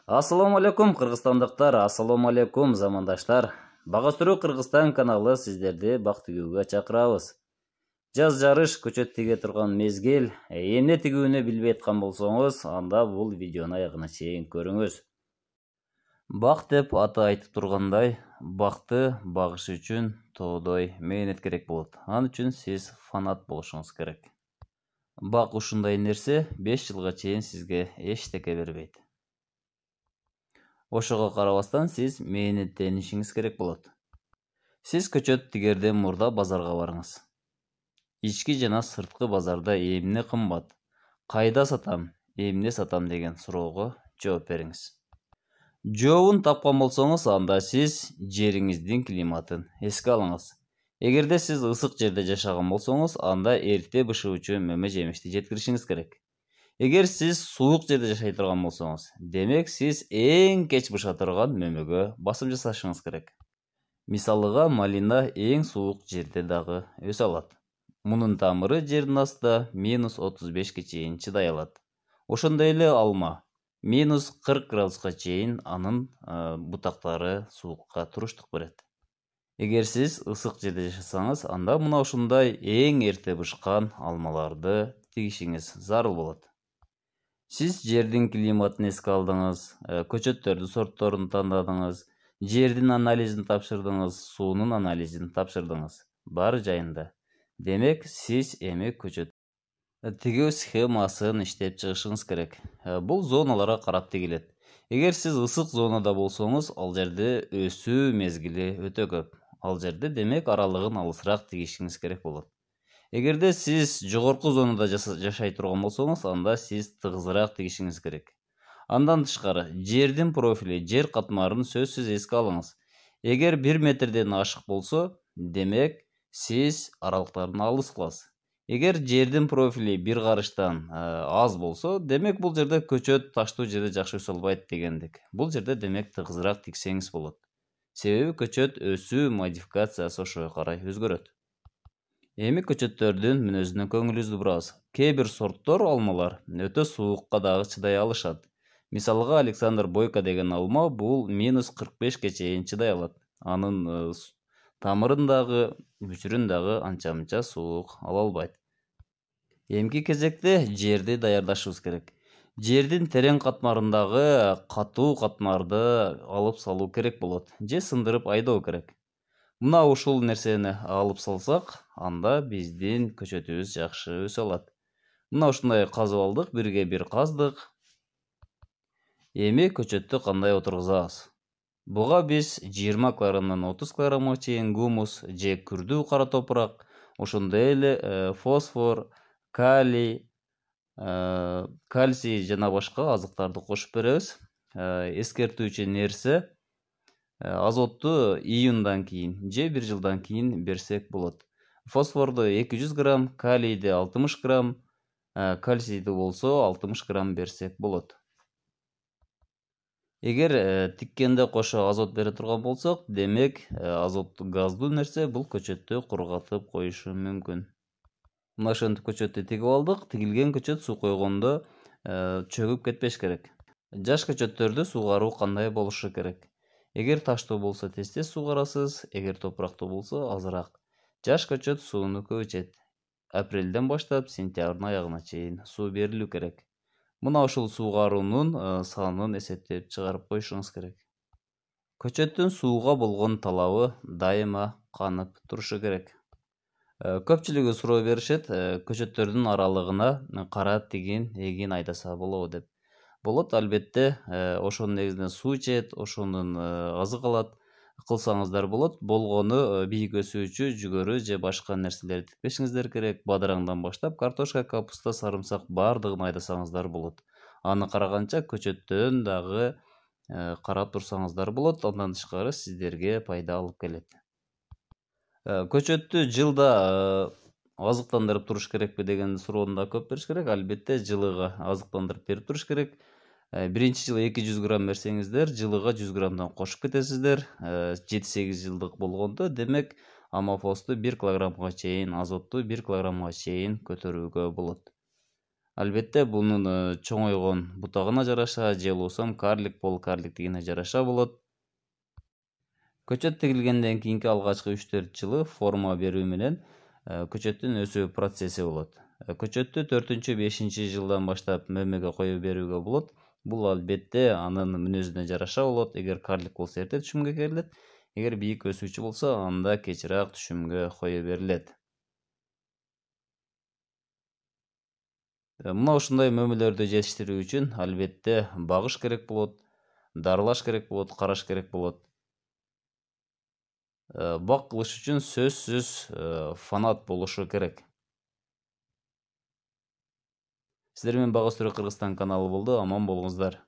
Ассаламу алейкум кыргызстандыктар, ассаламу алейкум замандаштар. Бага сүрүү Кыргызстан каналы сиздерди бак тигүүгө чакырабыз. Жаз жарыш көчөт тиге турган мезгил, эмне тигүүнү билбей аткан болсоңуз, анда бул видеону аягына чейин көрүңүз. Бак деп аты айтып тургандай, бакты багыш үчүн тоодой мээнет керек болот. Ал үчүн сиз фанат болушуңуз керек. Бак ушундай нерсе 5 жылга чейин сизге эчтеке бербейт. Ошого карабастан сиз мээнеттенишиңиз керек болот. Сиз көчөт тигерден мурда базарга барыңыз. Ички жана сырткы базарда эмне кымбат, кайда сатам, эмне сатам деген суроого жооп бериңиз. Жообун тапкан болсоңуз, анда сиз жериңиздин климатын эске алыңыз. Эгерде сиз ысык жерде жашаган болсоңуз, анда эрте бышуучу мөмө жемишти жеткиришиңиз керек. Эгер сиз суук жерде жашай турган болсоңуз, демек сиз эң кеч быша турган мөмөгө басым жасашыңыз керек. Мисалыга, малина эң суук жерде дагы өсө алат. Мунун тамыры жердин астында -35 чейин чыдай алат. Ошондой эле алма -40 градуска чейин анын бутактары суукка туруштук берет. Эгер сиз ысык жерде жашасаңыз, анда мына ушундай эң эрте бышкан алмаларды тигишиңиз зарыл болот. Сиз жердин климатын эске алдыңыз, көчөттөрдүн сортторун тандадыңыз, жердин анализин тапшырдыңыз, суунун анализин тапшырдыңыз. Баары жайында. Демек, сиз эми көчөт тигүү схемасын иштеп чыгышыңыз керек. Бул зоналарга карап тигилет. Эгер сиз ысык зонада болсоңуз, ал жерде өсүү мезгили өтө көп. Ал жерде демек аралыгын алысыраак тигишиңиз керек болот. Эгерде сиз жогорку зонада жашай турган болсоңуз, анда сиз тыгызыраак тигишиңиз керек. Андан тышкары, жердин профили, жер катмарын сөзсүз эске алыңыз. Эгер 1 метрден ашык болсо, демек сиз аралыктарын алыс кыласыз. Эгер жердин профили 1 карыштан аз болсо, демек бул жерде көчөт таштуу жерде жакшы өсө албайт дегендик. Бул жерде демек тыгызыраак тиксеңиз болот. Себеби көчөт өсүү модификациясы ошого карай өзгөрөт. Эми көчөттөрдүн мүнөзүнө көңүлүбүздү бурабыз. Кээ бир сорттор алмалар өтө суукка дагы чыдай алышат. Мисалга, Александр Бойко деген алма бул -45 чейин чыдай алат. Анын тамырын дагы, бүчүрүн дагы анча-мынча суук ала албайт. Эмки кезекте жерди даярдашыбыз керек. Жердин терең катмарындагы катуу катмарды алып салуу керек болот, же сындырып айдоо керек. Мына ушул нерсени алып салсак, анда биздин көчөтүбүз жакшы өсө алат. Мына ушундай казып алдык, бирге бир каздык. Эми көчөттү кандай отургузабыз? Буга биз 20 килограммдан 30 килограммга чейин гумус же күрдүү кара топурак, ошондой эле фосфор, калий, кальций жана башка азыктарды кошуп беребиз. Эскертүүчү нерсе, азотту июндан кийин же 1 жылдан кийин берсек болот. Фосфорду 200 грамм, калийди 60 грамм, кальцийди болсо 60 грамм берсек болот. Эгер тиккенде кошо азот бере турган болсок, демек азот газдуу нерсе бул көчөттү кургатып коюшу мүмкүн. Мына ошентип көчөттү тигип алдык. Тигилген көчөт суу койгондо чөгүп кетпеш керек. Жаш көчөттөрдү суугаруу кандай болушу керек? Эгер таштуу болсо тез-тез суугарасыз, эгер топурактуу болсо азыраак. Жаш көчөт сууну көп ичет. Апрелден баштап сентябрдын аягына чейин суу берилүү керек. Мына ушул суугаруунун санын эсептеп чыгарып коюшуңуз керек. Көчөттүн сууга болгон талабы дайыма канып турушу керек. Көпчүлүгү суроо беришет, көчөттөрдүн аралыгына кара тигин, эгин айдаса болобу деп. Болот, албетте, ошонун негизинен суу ичет, ошонун азык алат, кылсаңыздар болот. Болгону бийик өсүүчү жүгөрү же башка нерселерди тикпешиңиздер керек. Бадыраңдан баштап картошка, капуста, сарымсак баардыгын айдасаңыздар болот. Аны караганча көчөттөн дагы карап турсаңыздар болот. Андан тышкары сиздерге пайда алып келет. Көчөттү жылда азыктандырып туруш керекпи деген суроону да көп бериш керек. Албетте, жылыга азыктандырып берип туруш керек. Биринчи жылы 200 грамм берсеңиздер, жылыга 100 граммдан кошуп кетесиздер. 7-8 жылдык болгондо, демек амофосту 1 килограммга чейин, азотту 1 килограммга чейин көтөрүүгө болот. Албетте бунун чоңойгон бутагына жараша же болбосо карлик полукарликтигине жараша болот. Көчөт тигилгенден кийинки алгачкы 3-4 жылы форма берүү менен көчөттүн өсүү процесси болот. Көчөттү 4-5 жылдан баштап мөмөгө кое берүүгө болот. Бул албетте анын мүнөзүнө жараша болот. Эгер карлик болсо эрте түшүмгө келет, эгер бийик өсүүчү болсо анда кечирээк түшүмгө кое берилет. Мына ушундай мөмөлөрдү жетиштирүү үчүн албетте багыш керек болот, дарылаш керек болот, караш керек болот. Бак кылыш үчүн сөзсүз фанат болушу керек. Сиздер менен Бак Өзтүрк Кыргызстан каналы болду. Аман болуңуздар.